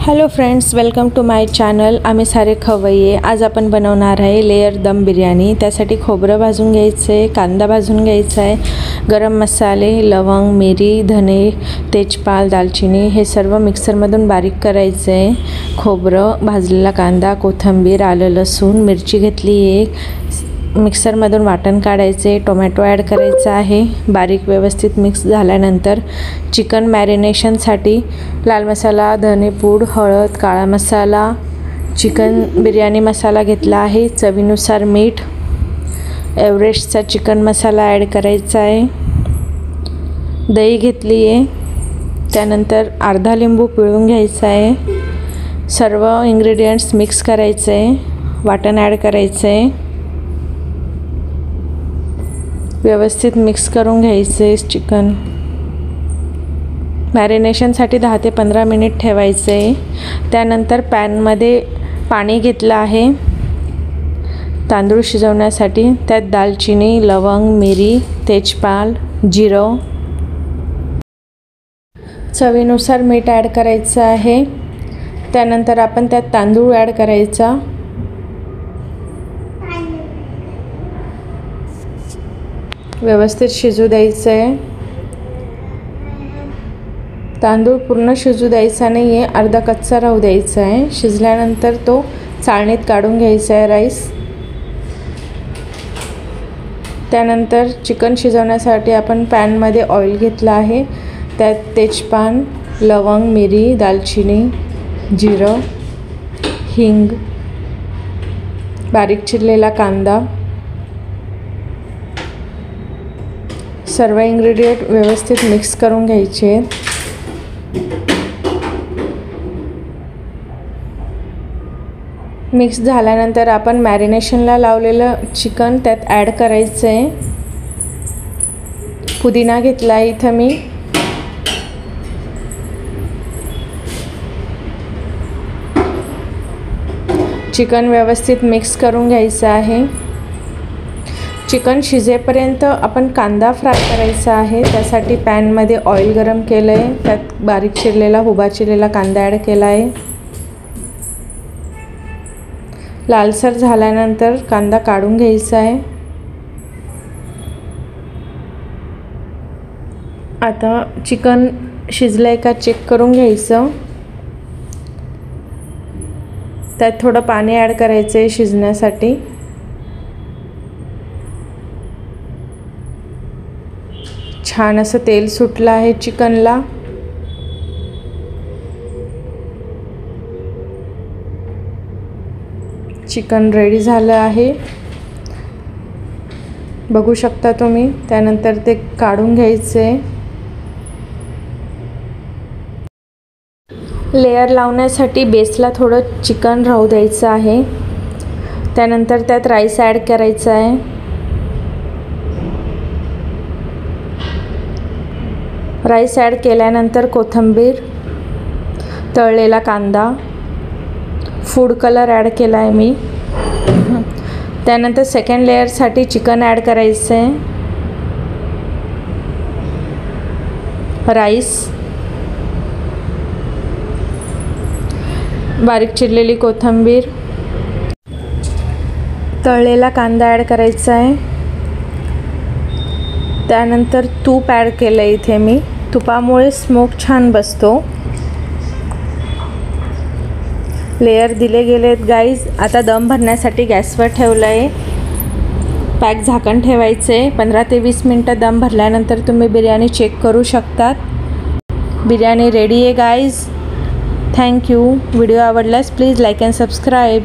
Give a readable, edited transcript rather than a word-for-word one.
Hello friends, welcome to my channel. आम्ही सारे खवय्ये. आज आपण बनवणार आहे लेयर दम बिर्याणी. त्यासाठी खोबरं भाजून घ्यायचं आहे, कांदा भाजून घ्यायचा आहे, गरम मसाले, लवंग, मिरी, धने, तेजपाल, दालचिनी हे सर्व मिक्सरमधून बारीक करायचं आहे. खोबरं, भाजलेला कांदा, कोथिंबीर, आलं, लसूण, मिरची घेतली एक, मिक्सरमधून वाटण काढायचे. टोमॅटो ॲड करायचा आहे. बारीक व्यवस्थित मिक्स झाल्यानंतर चिकन मॅरिनेशनसाठी लाल मसाला, धनेपूड, हळद, काळा मसाला, चिकन बिर्याणी मसाला घेतला आहे, चवीनुसार मीठ, एव्हरेस्टचा चिकन मसाला ॲड करायचा आहे, दही घेतली आहे, त्यानंतर अर्धा लिंबू पिळून घ्यायचा आहे. सर्व इन्ग्रेडियंट्स मिक्स करायचे आहे. वाटण ॲड करायचं आहे. व्यवस्थित मिक्स करून घ्यायचे. चिकन मॅरिनेशनसाठी 10 ते 15 मिनिट ठेवायचे. त्यानंतर पॅनमध्ये पाणी घेतलं आहे तांदूळ शिजवण्यासाठी. त्यात दालचिनी, लवंग, मिरी, तेजपाल, जिरं, चवीनुसार मीठ ॲड करायचं आहे. त्यानंतर आपण त्यात तांदूळ ॲड करायचा. व्यवस्थित शिजू द्यायचं आहे. तांदूळ पूर्ण शिजू द्यायचा नाही आहे, अर्धा कच्चा राहू द्यायचा आहे. शिजल्यानंतर तो चाळणीत काढून घ्यायचा आहे राईस. त्यानंतर चिकन शिजवण्यासाठी आपण पॅनमध्ये ऑइल घेतलं आहे. त्यात तेजपान, लवंग, मिरी, दालचिनी, जिरं, हिंग, बारीक चिरलेला कांदा, सर्व इन्ग्रेडियंट व्यवस्थित मिक्स करून घ्यायचे. मिक्स झाल्यानंतर आपण मॅरिनेशनला लावलेलं चिकन त्यात ॲड करायचं आहे. पुदिना घेतला आहे इथं मी. चिकन व्यवस्थित मिक्स करून घ्यायचं आहे. चिकन शिजेपर्यंत आपण कांदा फ्राय करायचा आहे. त्यासाठी पॅनमध्ये ऑइल गरम केलं आहे. त्यात बारीक चिरलेला उभा चिरलेला कांदा ॲड केला आहे. लालसर झाल्यानंतर कांदा काढून घ्यायचा आहे. आता चिकन शिजलं आहे का चेक करून घ्यायचं. त्यात थोडं पाणी ॲड करायचं आहे शिजण्यासाठी. छान असं तेल सुटलं आहे चिकनला. चिकन रेडी झालं आहे, बघू शकता तुम्ही. त्यानंतर ते काढून घ्यायचे. लेयर लावण्यासाठी बेसला थोडं चिकन राहू द्यायचं आहे. त्यानंतर त्यात राईस ॲड करायचा आहे. राईस ॲड केल्यानंतर कोथिंबीर, तळलेला कांदा, फूड कलर ॲड केला आहे मी. त्यानंतर सेकंड लेअरसाठी चिकन ॲड करायचं आहे. राईस, बारीक चिरलेली कोथिंबीर, तळलेला कांदा ॲड करायचा आहे. त्यानंतर तूप ॲड केलं आहे इथे मी. तुपामुळे स्मोक छान बसतो. लेयर दिले गेले आहेत गाईज. आता दम भरण्यासाठी गॅसवर ठेवलं आहे. पॅक झाकण ठेवायचं आहे. 15 ते 20 मिनटं दम भरल्यानंतर तुम्ही बिर्याणी चेक करू शकतात. बिर्याणी रेडी आहे गाईज. थँक्यू. व्हिडिओ आवडल्यास प्लीज लाईक अँड सबस्क्राईब.